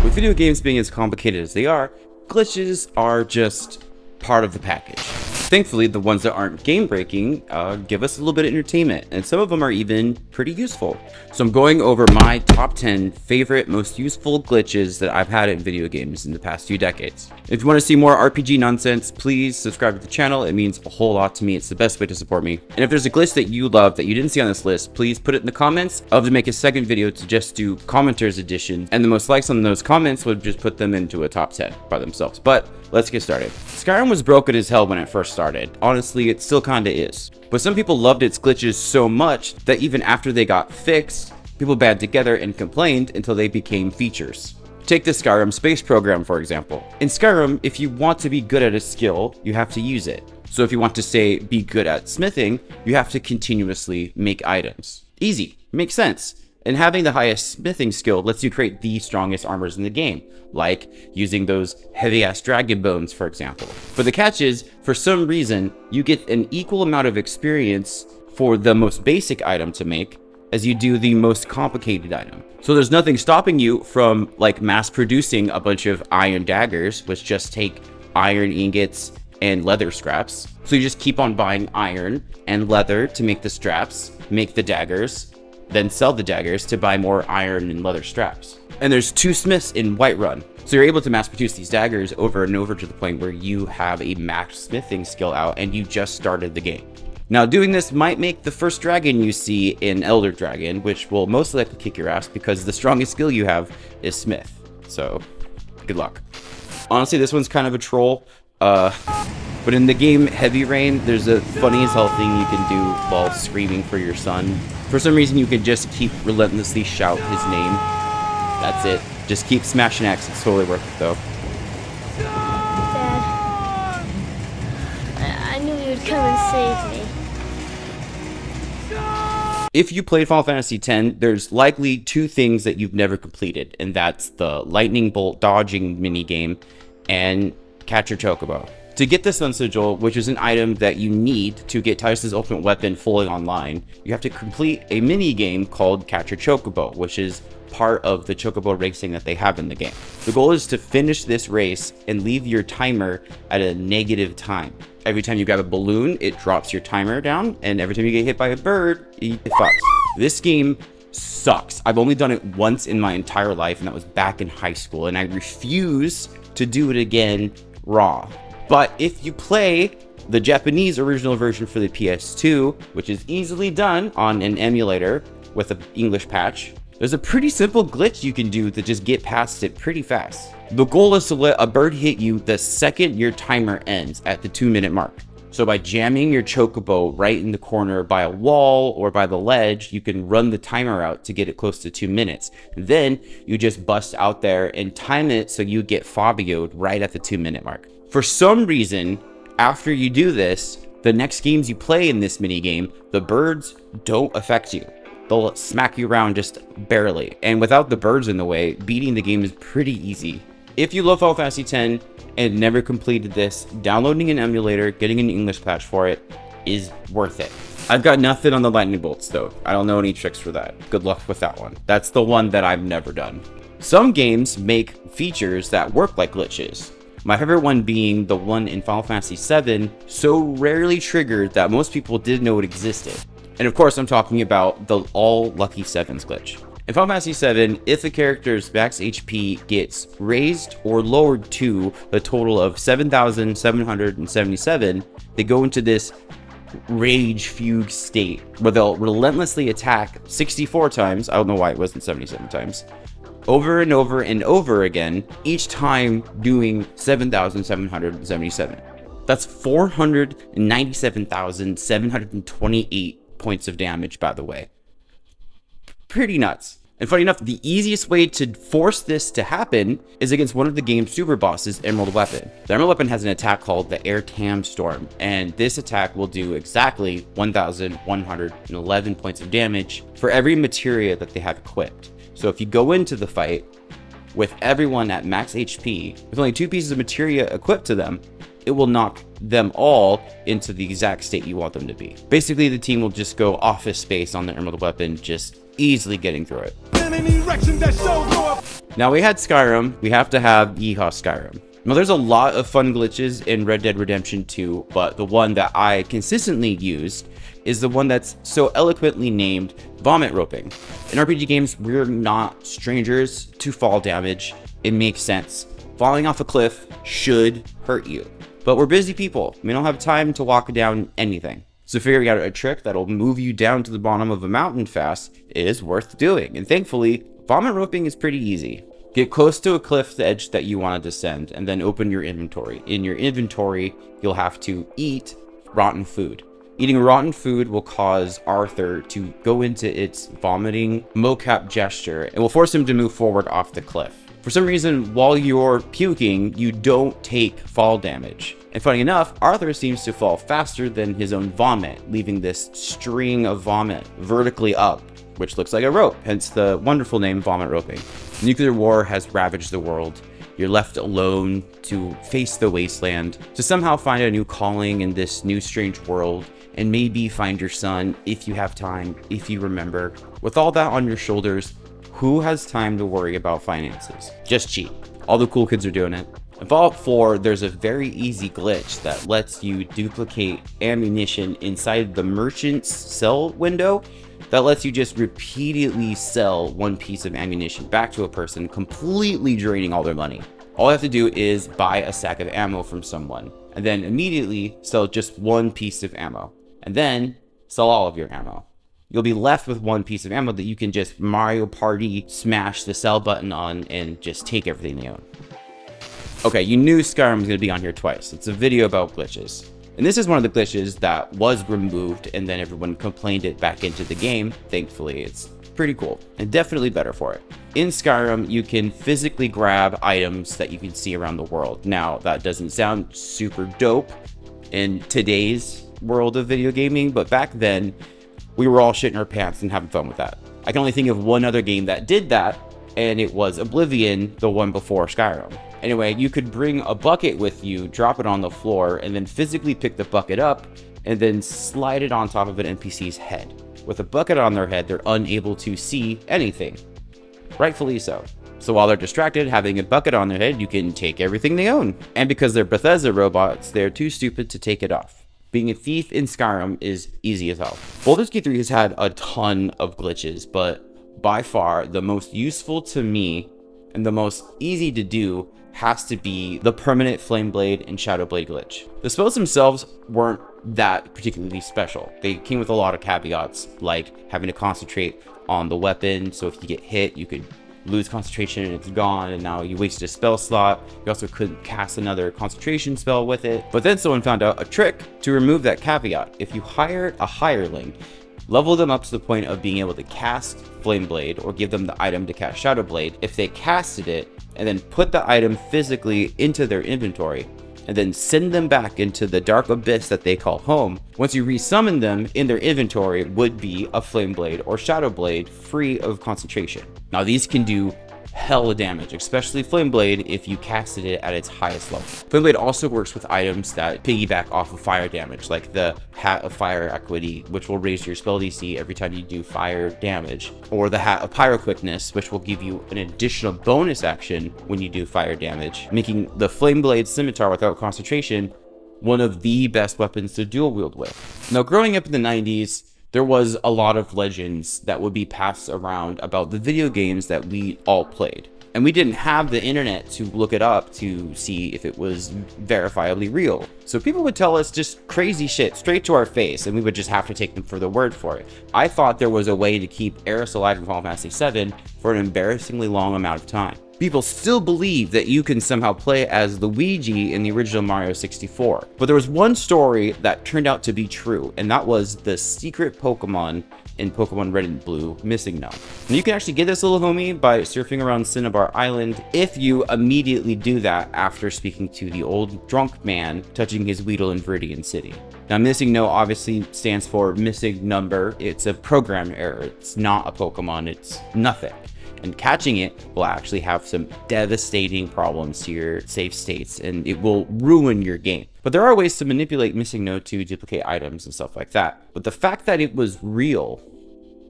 With video games being as complicated as they are, glitches are just part of the package. Thankfully, the ones that aren't game-breaking give us a little bit of entertainment, and some of them are even pretty useful. So I'm going over my top 10 favorite, most useful glitches that I've had in video games in the past few decades. If you want to see more RPG nonsense, please subscribe to the channel. It means a whole lot to me. It's the best way to support me. And if there's a glitch that you love that you didn't see on this list, please put it in the comments. I'll have to make a second video to just do commenters edition, and the most likes on those comments would just put them into a top 10 by themselves. But let's get started. Skyrim was broken as hell when it first started. Honestly, it still kinda is. But some people loved its glitches so much that even after they got fixed, people band together and complained until they became features. Take the Skyrim space program, for example. In Skyrim, if you want to be good at a skill, you have to use it. So if you want to, say, be good at smithing, you have to continuously make items. Easy, makes sense. And having the highest smithing skill lets you create the strongest armors in the game, like using those heavy-ass dragon bones, for example. But the catch is, for some reason, you get an equal amount of experience for the most basic item to make as you do the most complicated item. So there's nothing stopping you from, like, mass-producing a bunch of iron daggers, which just take iron ingots and leather scraps. So you just keep on buying iron and leather to make the straps, make the daggers, then sell the daggers to buy more iron and leather straps. And there's 2 smiths in Whiterun, so you're able to mass produce these daggers over and over to the point where you have a max smithing skill out and you just started the game. Now, doing this might make the first dragon you see in Elder Dragon, which will most likely kick your ass because the strongest skill you have is smith. So good luck. Honestly, this one's kind of a troll. But in the game Heavy Rain, there's a funny as hell thing you can do while screaming for your son. For some reason, you can just keep relentlessly shout his name. That's it. Just keep smashing X. It's totally worth it, though. Dad, I knew you would come and save me. If you played Final Fantasy X, there's likely 2 things that you've never completed, and that's the lightning bolt dodging minigame and Catcher Chocobo. To get the Sun Sigil, which is an item that you need to get Titus's ultimate weapon fully online, you have to complete a mini game called Catcher Chocobo, which is part of the Chocobo racing that they have in the game. The goal is to finish this race and leave your timer at a negative time. Every time you grab a balloon, it drops your timer down, and every time you get hit by a bird, it fucks. This game sucks. I've only done it once in my entire life, and that was back in high school, and I refuse to do it again raw. But if you play the Japanese original version for the PS2, which is easily done on an emulator with an English patch, there's a pretty simple glitch you can do to just get past it pretty fast. The goal is to let a bird hit you the second your timer ends at the 2-minute mark. So by jamming your Chocobo right in the corner by a wall or by the ledge, you can run the timer out to get it close to 2 minutes. Then you just bust out there and time it so you get Fabio'd right at the 2-minute mark. For some reason, after you do this, the next games you play in this minigame, the birds don't affect you. They'll smack you around just barely. And without the birds in the way, beating the game is pretty easy. If you love Final Fantasy X and never completed this, downloading an emulator, getting an English patch for it is worth it. I've got nothing on the lightning bolts though. I don't know any tricks for that. Good luck with that one. That's the one that I've never done. Some games make features that work like glitches. My favorite one being the one in Final Fantasy VII, so rarely triggered that most people didn't know it existed. And of course, I'm talking about the all lucky sevens glitch. In Final Fantasy VII, if the character's max HP gets raised or lowered to a total of 7,777, they go into this rage fugue state where they'll relentlessly attack 64 times. I don't know why it wasn't 77 times. Over and over and over again, each time doing 7,777. That's 497,728 points of damage, by the way. Pretty nuts. And funny enough, the easiest way to force this to happen is against one of the game's super bosses, Emerald Weapon. The Emerald Weapon has an attack called the Air Tam Storm, and this attack will do exactly 1,111 points of damage for every materia that they have equipped. So if you go into the fight with everyone at max HP, with only 2 pieces of materia equipped to them, it will knock them all into the exact state you want them to be. Basically, the team will just go office space on the Emerald Weapon, just easily getting through it. Now we had Skyrim, we have to have Yeehaw Skyrim. Now there's a lot of fun glitches in Red Dead Redemption 2, but the one that I consistently used is the one that's so eloquently named vomit roping. In RPG games, we're not strangers to fall damage. It makes sense. Falling off a cliff should hurt you, but we're busy people. We don't have time to walk down anything. So figuring out a trick that'll move you down to the bottom of a mountain fast is worth doing. And thankfully, vomit roping is pretty easy. Get close to a cliff edge that you want to descend and then open your inventory. In your inventory, you'll have to eat rotten food. Eating rotten food will cause Arthur to go into its vomiting mocap gesture and will force him to move forward off the cliff. For some reason, while you're puking, you don't take fall damage. And funny enough, Arthur seems to fall faster than his own vomit, leaving this string of vomit vertically up, which looks like a rope, hence the wonderful name vomit roping. Nuclear war has ravaged the world. You're left alone to face the wasteland, to somehow find a new calling in this new strange world, and maybe find your son if you have time, if you remember. With all that on your shoulders, who has time to worry about finances? Just cheat. All the cool kids are doing it. In Fallout 4, there's a very easy glitch that lets you duplicate ammunition inside the merchant's sell window that lets you just repeatedly sell one piece of ammunition back to a person, completely draining all their money. All you have to do is buy a sack of ammo from someone, and then immediately sell just one piece of ammo, and then sell all of your ammo. You'll be left with one piece of ammo that you can just Mario Party smash the sell button on and just take everything they own. Okay, you knew Skyrim was going to be on here twice. It's a video about glitches. And this is one of the glitches that was removed and then everyone complained it back into the game. Thankfully, it's pretty cool and definitely better for it. In Skyrim, you can physically grab items that you can see around the world. Now, that doesn't sound super dope in today's world of video gaming, but back then, we were all shitting our pants and having fun with that. I can only think of one other game that did that, and it was Oblivion, the one before Skyrim. Anyway, you could bring a bucket with you, drop it on the floor, and then physically pick the bucket up, and then slide it on top of an NPC's head. With a bucket on their head, they're unable to see anything. Rightfully so. So while they're distracted, having a bucket on their head, you can take everything they own. And because they're Bethesda robots, they're too stupid to take it off. Being a thief in Skyrim is easy as hell. Baldur's Gate 3 has had a ton of glitches, but by far the most useful to me and the most easy to do has to be the permanent Flameblade and Shadowblade glitch. The spells themselves weren't that particularly special. They came with a lot of caveats, like having to concentrate on the weapon, so if you get hit, you could lose concentration and it's gone, and now you wasted a spell slot. You also couldn't cast another concentration spell with it. But then someone found out a trick to remove that caveat. If you hired a hireling, level them up to the point of being able to cast Flameblade or give them the item to cast Shadowblade. If they casted it and then put the item physically into their inventory and then send them back into the dark abyss that they call home, once you resummon them in their inventory would be a Flameblade or Shadowblade free of concentration. Now these can do hella damage, especially Flameblade if you casted it at its highest level. Flameblade also works with items that piggyback off of fire damage, like the Hat of Fire Equity, which will raise your spell DC every time you do fire damage, or the Hat of Pyro Quickness, which will give you an additional bonus action when you do fire damage, making the Flameblade Scimitar without concentration one of the best weapons to dual wield with. Now, growing up in the 90s, there was a lot of legends that would be passed around about the video games that we all played. And we didn't have the internet to look it up to see if it was verifiably real. So people would tell us just crazy shit straight to our face, and we would just have to take them for the word for it. I thought there was a way to keep Eris alive in Final Fantasy VII for an embarrassingly long amount of time. People still believe that you can somehow play as Luigi in the original Mario 64. But there was one story that turned out to be true, and that was the secret Pokemon in Pokemon Red and Blue, Missing No. And you can actually get this little homie by surfing around Cinnabar Island if you immediately do that after speaking to the old drunk man touching his Weedle in Viridian City. Now, Missing No obviously stands for missing number. It's a program error. It's not a Pokemon. It's nothing. And catching it will actually have some devastating problems to your save states, and it will ruin your game. But there are ways to manipulate Missing No to duplicate items and stuff like that. But the fact that it was real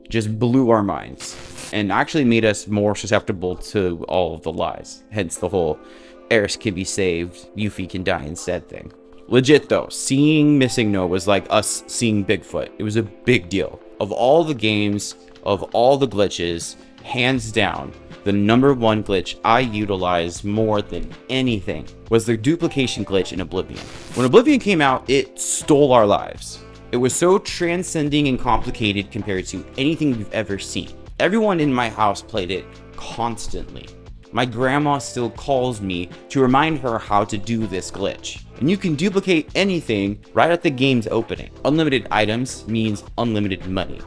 just blew our minds. and actually made us more susceptible to all of the lies. Hence the whole Eris can be saved, Yuffie can die instead thing. Legit though, seeing Missing No was like us seeing Bigfoot. It was a big deal. Of all the games, of all the glitches, hands down, the #1 glitch I utilized more than anything was the duplication glitch in Oblivion. When Oblivion came out, it stole our lives. It was so transcending and complicated compared to anything we've ever seen. Everyone in my house played it constantly. My grandma still calls me to remind her how to do this glitch. And you can duplicate anything right at the game's opening. Unlimited items means unlimited money.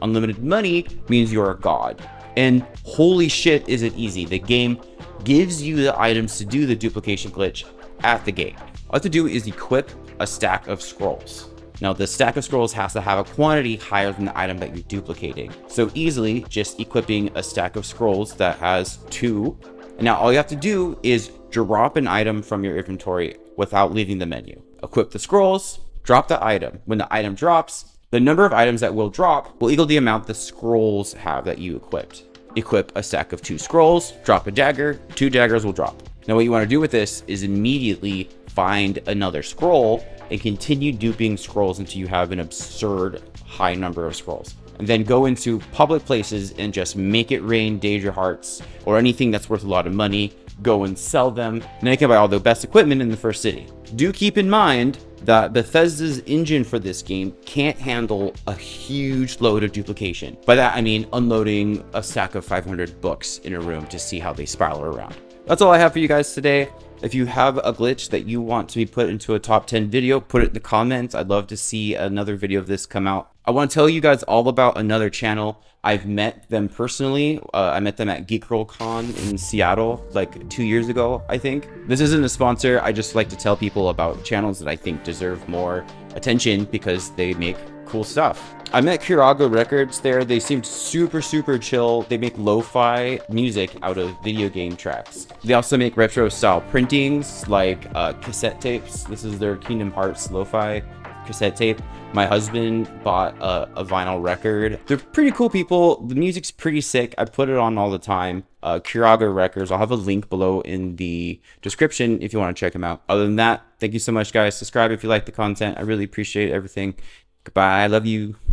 Unlimited money means you're a god. And holy shit is it easy. The game gives you the items to do the duplication glitch at the gate. All you have to do is equip a stack of scrolls. Now the stack of scrolls has to have a quantity higher than the item that you're duplicating. So easily just equipping a stack of scrolls that has 2. And now all you have to do is drop an item from your inventory without leaving the menu. Equip the scrolls, drop the item. When the item drops, the number of items that will drop will equal the amount the scrolls have that you equipped. Equip a stack of 2 scrolls, drop a dagger, 2 daggers will drop. Now what you want to do with this is immediately find another scroll and continue duping scrolls until you have an absurd high number of scrolls. And then go into public places and just make it rain Danger Hearts or anything that's worth a lot of money. Go and sell them, and then you can buy all the best equipment in the first city. Do keep in mind that Bethesda's engine for this game can't handle a huge load of duplication. By that I mean unloading a stack of 500 books in a room to see how they spiral around. That's all I have for you guys today. If you have a glitch that you want to be put into a top 10 video, put it in the comments. I'd love to see another video of this come out. I want to tell you guys all about another channel. I've met them personally. I met them at GeekGirlCon in Seattle like 2 years ago, I think. This isn't a sponsor. I just like to tell people about channels that I think deserve more attention because they make cool stuff. I met Kurago Records there. They seemed super chill. They make lo-fi music out of video game tracks. They also make retro style printings like cassette tapes. This is their Kingdom Hearts lo-fi cassette tape. My husband bought a vinyl record. They're pretty cool people. The music's pretty sick. I put it on all the time. Kurago Records. I'll have a link below in the description if you want to check them out. Other than that, thank you so much, guys. Subscribe if you like the content. I really appreciate everything. Goodbye. I love you.